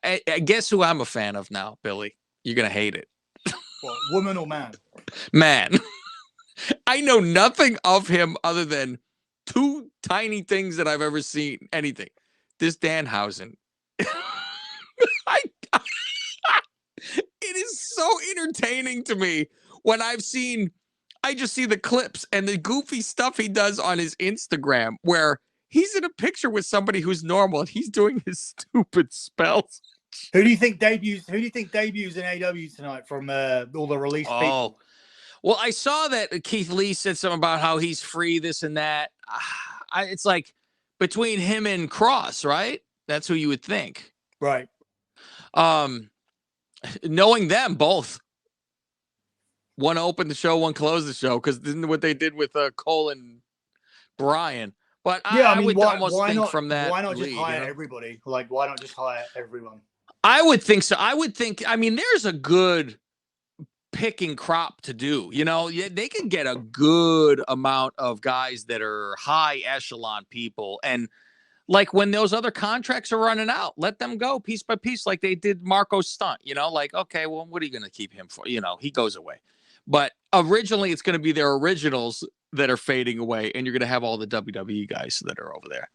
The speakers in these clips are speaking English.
I guess who I'm a fan of now, Billy. You're gonna hate it. What, woman or man? Man, I know nothing of him other than 2 tiny things that I've ever seen. Anything. This Danhausen. It is so entertaining to me when I just see the clips and the goofy stuff he does on his Instagram where he's in a picture with somebody who's normal and he's doing his stupid spells. Who do you think debuts in AEW tonight from all the released people? Well, I saw that Keith Lee said something about how he's free, this and that. It's like between him and Cross, right? That's who you would think. Right. Knowing them both. One opened the show, one closed the show, because isn't what they did with Cole and Brian. But yeah, I would almost think not, from that. Why not just hire everybody? Like, why not just hire everyone? I would think so. I mean, there's a good picking crop to do. They can get a good amount of guys that are high echelon people. And like when those other contracts are running out, let them go piece by piece, like they did Marco Stunt. Like, okay, well, what are you going to keep him for? He goes away. But originally, it's going to be their originals that are fading away, and you're going to have all the WWE guys that are over there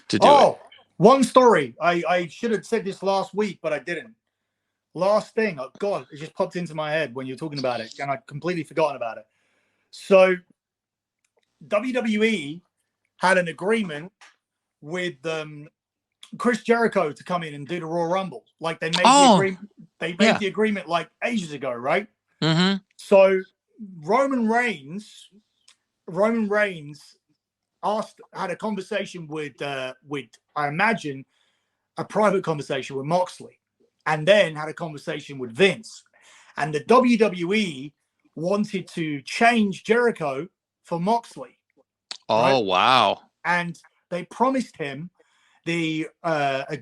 to do it. One story. I should have said this last week, but I didn't. Last thing. Oh, God, it just popped into my head when you were talking about it, and I'd completely forgotten about it. So WWE had an agreement with Chris Jericho to come in and do the Royal Rumble. Like they made the agreement. They made the agreement like ages ago, right? Mm-hmm. So Roman Reigns had a conversation with I imagine a private conversation with Moxley, and then had a conversation with Vince, and the WWE wanted to change Jericho for Moxley. Oh, right? Wow! And they promised him a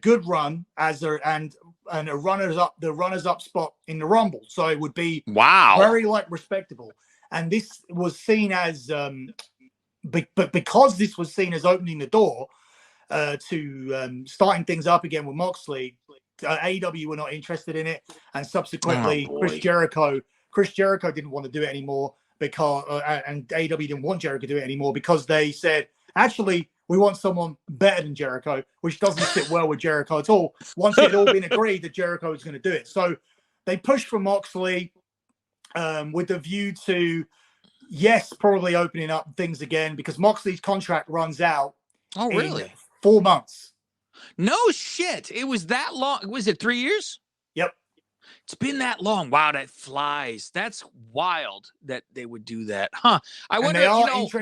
good run as and a runners up spot in the Rumble, so it would be very respectable. And this was seen as but because this was seen as opening the door to starting things up again with Moxley, AEW were not interested in it, and subsequently Chris Jericho didn't want to do it anymore because and AEW didn't want Jericho to do it anymore because they said, actually, we want someone better than Jericho, which doesn't sit well with Jericho at all. Once it had all been agreed that Jericho was going to do it, so they pushed for Moxley with the view to, yes, probably opening up things again because Moxley's contract runs out. Oh, really? In 4 months. No shit. It was that long. Was it 3 years? Yep. It's been that long. Wow, that flies. That's wild that they would do that. Huh. I wonder,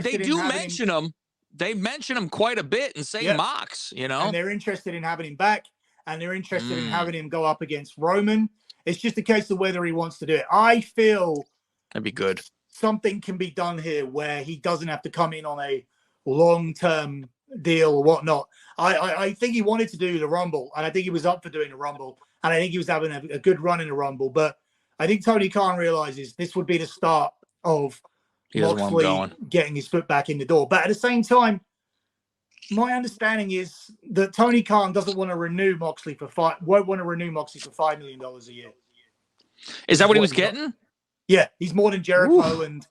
they do mention him. They mention him quite a bit and say Mox, And they're interested in having him back, and they're interested in having him go up against Roman. It's just a case of whether he wants to do it. I feel that'd be good. Something can be done here where he doesn't have to come in on a long-term deal or whatnot. I think he wanted to do the Rumble, and I think he was up for doing the Rumble, and I think he was having a good run in the Rumble. But I think Tony Khan realizes this would be the start of Moxley getting his foot back in the door. But at the same time, my understanding is that Tony Khan doesn't want to renew Moxley for $5 million a year. Is that what he was getting? Yeah, he's more than Jericho and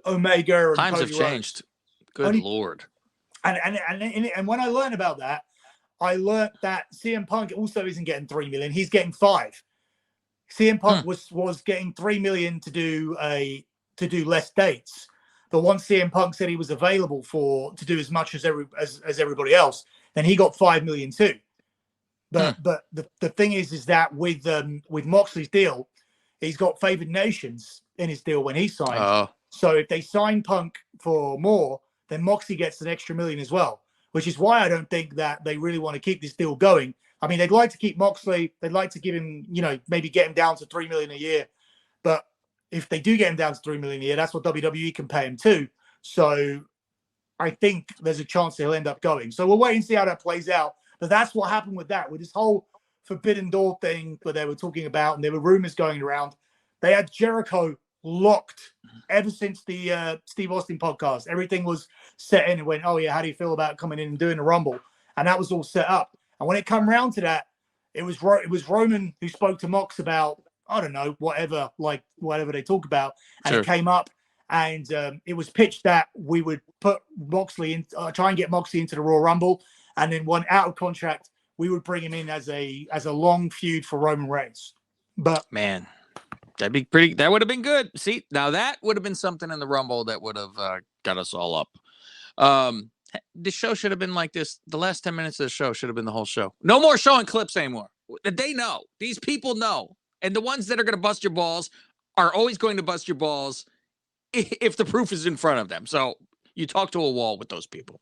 Omega. And times Cody have changed. Good Lord. And when I learned about that, I learned that CM Punk also isn't getting $3 million. He's getting $5 million. CM Punk was getting $3 million to do less dates. But once CM Punk said he was available to do as much as everybody else, then he got $5 million too. But the thing is that with Moxley's deal, he's got favored nations in his deal when he signed. So if they sign Punk for more, then Moxley gets an extra $1 million as well, which is why I don't think that they really want to keep this deal going. I mean, they'd like to keep Moxley. They'd like to give him, maybe get him down to $3 million a year. But if they do get him down to $3 million a year, that's what WWE can pay him too. So I think there's a chance he'll end up going. So we'll wait and see how that plays out. But that's what happened with this whole Forbidden Door thing that they were talking about, and there were rumors going around. They had Jericho locked ever since the Steve Austin podcast. Everything was set in and went, oh yeah, how do you feel about coming in and doing the Rumble? And that was all set up. And when it come around to that, It was Roman who spoke to Mox about, I don't know, whatever they talk about, and Sure. it came up, and it was pitched that we would put Moxley in, try and get Moxley into the Royal Rumble, and then when out of contract, we would bring him in as a long feud for Roman Reigns. But man, that'd be pretty. That would have been good. See, now that would have been something in the Rumble that would have got us all up. The show should have been like this. The last 10 minutes of the show should have been the whole show. No more showing clips anymore. They know. These people know. And the ones that are going to bust your balls are always going to bust your balls if the proof is in front of them. So you talk to a wall with those people.